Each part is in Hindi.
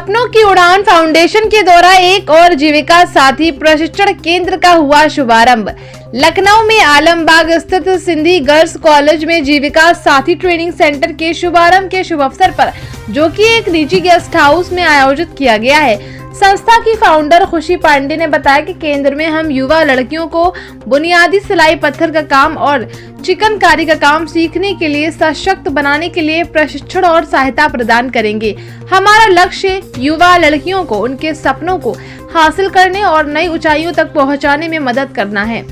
सपनों की उड़ान फाउंडेशन के द्वारा एक और जीविका साथी प्रशिक्षण केंद्र का हुआ शुभारंभ। लखनऊ में आलमबाग स्थित सिंधी गर्ल्स कॉलेज में जीविका साथी ट्रेनिंग सेंटर के शुभारंभ के शुभ अवसर पर, जो कि एक निजी गेस्ट हाउस में आयोजित किया गया है। संस्था की फाउंडर खुशी पांडे ने बताया कि केंद्र में हम युवा लड़कियों को बुनियादी सिलाई पत्थर का काम और चिकनकारी का काम सीखने के लिए सशक्त बनाने के लिए प्रशिक्षण और सहायता प्रदान करेंगे। हमारा लक्ष्य युवा लड़कियों को उनके सपनों को हासिल करने और नई ऊंचाइयों तक पहुंचाने में मदद करना है।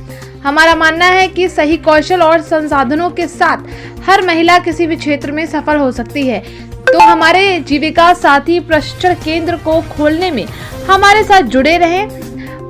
हमारा मानना है कि सही कौशल और संसाधनों के साथ हर महिला किसी भी क्षेत्र में सफल हो सकती है। तो हमारे जीविका साथी प्रशिक्षण केंद्र को खोलने में हमारे साथ जुड़े रहें।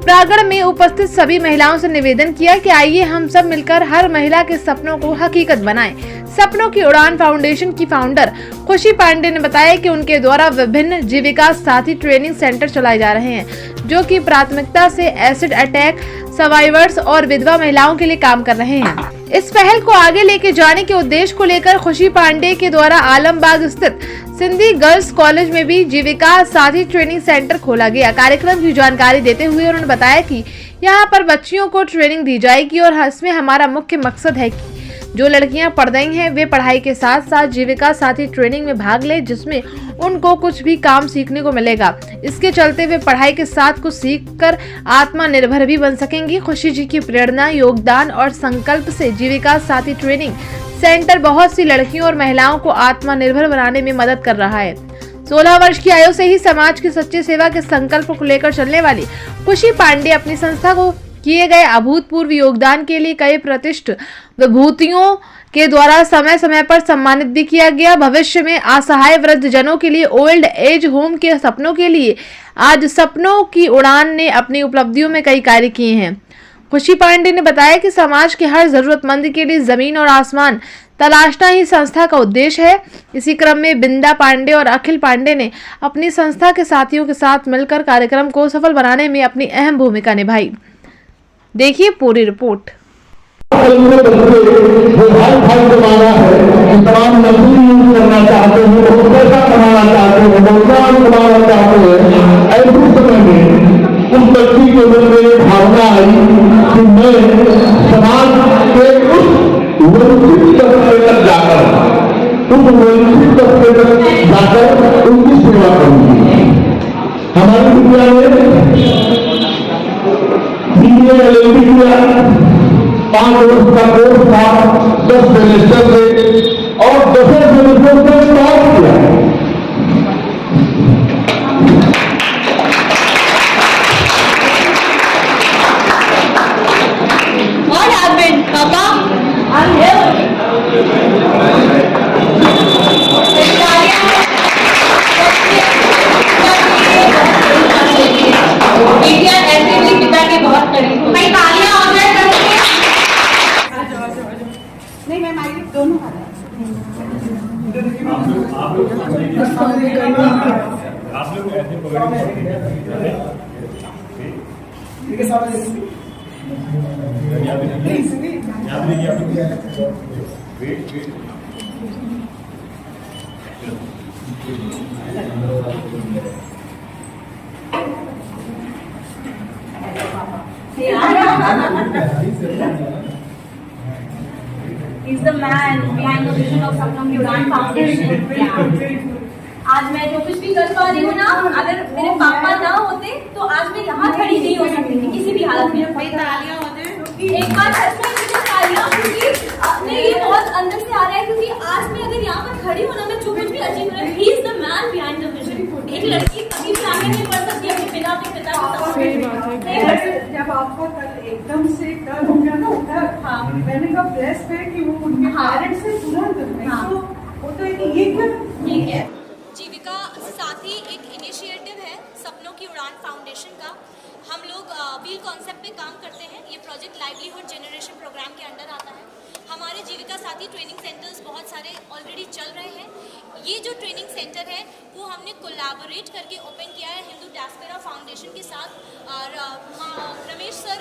प्रांगण में उपस्थित सभी महिलाओं से निवेदन किया कि आइए हम सब मिलकर हर महिला के सपनों को हकीकत बनाएं। सपनों की उड़ान फाउंडेशन की फाउंडर खुशी पांडे ने बताया कि उनके द्वारा विभिन्न जीविका साथी ट्रेनिंग सेंटर चलाए जा रहे हैं, जो कि प्राथमिकता से एसिड अटैक सर्वाइवर्स और विधवा महिलाओं के लिए काम कर रहे हैं। इस पहल को आगे लेके जाने के उद्देश्य को लेकर खुशी पांडे के द्वारा आलमबाग स्थित सिंधी गर्ल्स कॉलेज में भी जीविका साथी ट्रेनिंग सेंटर खोला गया। कार्यक्रम की जानकारी देते हुए उन्होंने बताया कि यहाँ पर बच्चियों को ट्रेनिंग दी जाएगी और इसमें हमारा मुख्य मकसद है कि जो लड़कियां पढ़ रही हैं वे पढ़ाई के साथ साथ जीविका साथी ट्रेनिंग में भाग ले, जिसमें उनको कुछ भी काम सीखने को मिलेगा। इसके चलते वे पढ़ाई के साथ कुछ सीखकर आत्मनिर्भर भी बन सकेंगी। खुशी जी की प्रेरणा, योगदान और संकल्प से जीविका साथी ट्रेनिंग सेंटर बहुत सी लड़कियों और महिलाओं को आत्मनिर्भर बनाने में मदद कर रहा है। 16 वर्ष की आयु से ही समाज की सच्ची सेवा के संकल्प को लेकर चलने वाली खुशी पांडे अपनी संस्था को किए गए अभूतपूर्व योगदान के लिए कई प्रतिष्ठित विभूतियों के द्वारा समय समय पर सम्मानित भी किया गया। भविष्य में असहाय वृद्ध जनों के लिए ओल्ड एज होम के सपनों के लिए आज सपनों की उड़ान ने अपनी उपलब्धियों में कई कार्य किए हैं। खुशी पांडे ने बताया कि समाज के हर जरूरतमंद के लिए जमीन और आसमान तलाशना ही संस्था का उद्देश्य है। इसी क्रम में बिंदा पांडे और अखिल पांडे ने अपनी संस्था के साथियों के साथ मिलकर कार्यक्रम को सफल बनाने में अपनी अहम भूमिका निभाई। देखिए पूरी रिपोर्ट। उस व्यक्ति के मन में ये भावना आई कि मैं समाज के उस वंचित तबके तक जाकर उनकी सेवा करूंगी। हमारी दुनिया में LLB किया, 5 वर्ष का कोर्स था, 10 सेमेस्टर से और 10 सेमेस्टर से पास किया। He's the man behind the vision of Sapnam की उड़ान फाउंडेशन। आज मैं जो कुछ भी कर पा रही हूँ ना, अगर मेरे पापा ना होते तो आज मैं यहाँ खड़ी नहीं हो सकती थी किसी भी हालत में। एक बार सच में मुझे तालियां, क्योंकि अपने ये बहुत अंदर से आ रहा है, क्योंकि आज मैं अगर यहाँ पर खड़ी हूँ ना, मैं जो कुछ भी अचीव कर रही हूँ, he is the man behind the vision। एक लड़की कभी भी आगे नहीं बढ़ सकती अपने बिना अपने पिता को। जब आपको कल एकदम से कल हो गया ना उधर, मैंने कहा ब्लेस्ड है कि वो उनके पेरेंट्स से तुरंत वो तो ये क्या जीविका साथी एक इनिशिएटिव है सपनों की उड़ान फाउंडेशन का। हम लोग व्हील कॉन्सेप्ट पे काम करते हैं। ये प्रोजेक्ट लाइवलीहुड जनरेशन प्रोग्राम के अंडर आता है। हमारे जीविका साथी ट्रेनिंग सेंटर्स बहुत सारे ऑलरेडी चल रहे हैं। ये जो ट्रेनिंग सेंटर है वो हमने कोलैबोरेट करके ओपन किया है हिंदू डायस्पोरा फाउंडेशन के साथ। और Ramesh sir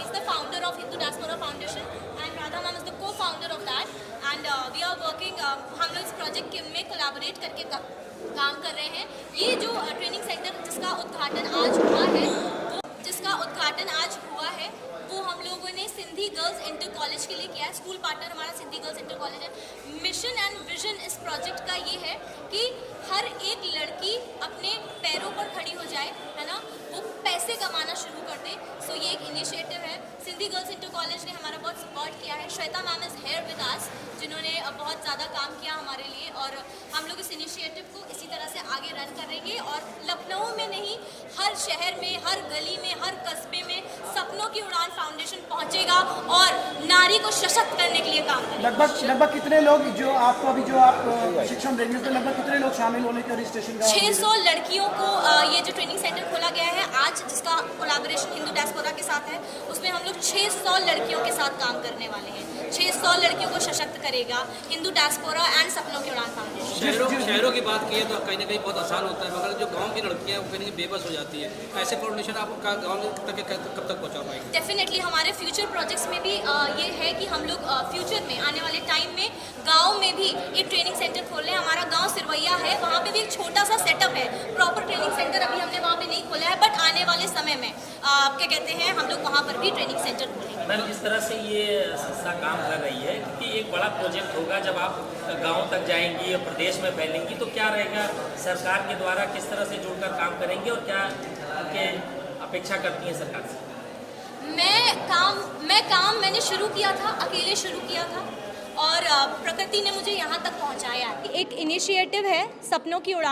is the founder of Hindu diaspora foundation and Radha ma'am is the co-founder of that, and we are working हम लोग इस प्रोजेक्ट में कोलैबोरेट करके काम कर रहे हैं। ये जो ट्रेनिंग सेंटर जिसका उद्घाटन आज हुआ है वो हम लोगों ने सिंधी गर्ल्स इंटर कॉलेज के लिए किया है। स्कूल पार्टनर हमारा सिंधी गर्ल्स इंटर कॉलेज है। मिशन एंड विजन इस प्रोजेक्ट का ये है कि हर एक लड़की अपने पैरों पर खड़ी हो जाए, है ना, वो पैसे कमाना शुरू कर दे। सो ये एक इनिशिएटिव है। सिंधी गर्ल्स इंटर कॉलेज ने हमारा बहुत सपोर्ट किया है। Shweta ma'am is here with us, जिन्होंने बहुत ज़्यादा काम किया हमारे लिए, और हम लोग इस इनिशिएटिव को इसी तरह से आगे रन करेंगे। और लखनऊ में नहीं, हर शहर में, हर गली में, हर कस्बे में सपनों की उड़ान फाउंडेशन पहुंचेगा और नारी को सशक्त करने के लिए काम करेगा। लगभग कितने लोग जो आपको अभी जो आप शिक्षण देंगे तो लगभग कितने लोग शामिल होने के रजिस्ट्रेशन का? 600 लड़कियों को ये जो ट्रेनिंग सेंटर खोला गया है आज, जिसका कोलैबोरेशन हिंदू डायस्पोरा के साथ है, उसमें हम लोग 600 लड़कियों के साथ काम करने वाले हैं। 600 लड़कियों को सशक्त करेगा हिंदू डायस्पोरा एंड सपनों की उड़ान फाउंडेशन। शहरों की बात की तो कहीं ना कहीं बहुत आसान होता है, मगर जो गांव की लड़कियां वो कहीं ना कहीं बेबस हो जाती है। ऐसे फाउंडेशन आपका गांव तक कब तक पहुंचा पाएंगे? डेफिनेटली हमारे फ्यूचर प्रोजेक्ट्स में भी ये है कि हम लोग फ्यूचर में, आने वाले टाइम में गांव में भी एक ट्रेनिंग सेंटर खोल रहे हैं। हमारा गांव सिरवैया है, वहाँ पे भी एक छोटा सा सेटअप है। प्रॉपर ट्रेनिंग सेंटर अभी हमने वहाँ पे नहीं खोला है, बट आने वाले समय में क्या कहते हैं, हम लोग वहाँ पर भी ट्रेनिंग सेंटर खोलेंगे। मैम, जिस तरह से ये संस्था काम कर रही है, क्योंकि एक बड़ा प्रोजेक्ट होगा जब आप गांव तक जाएंगी और प्रदेश में फैलेंगी, तो क्या रहेगा, सरकार के द्वारा किस तरह से जुड़कर काम करेंगे और क्या उनके अपेक्षा करती हैं सरकार से? मैंने शुरू किया था, अकेले शुरू किया था, और प्रकृति ने मुझे यहाँ तक पहुँचाया। एक इनिशिएटिव है सपनों की उड़ान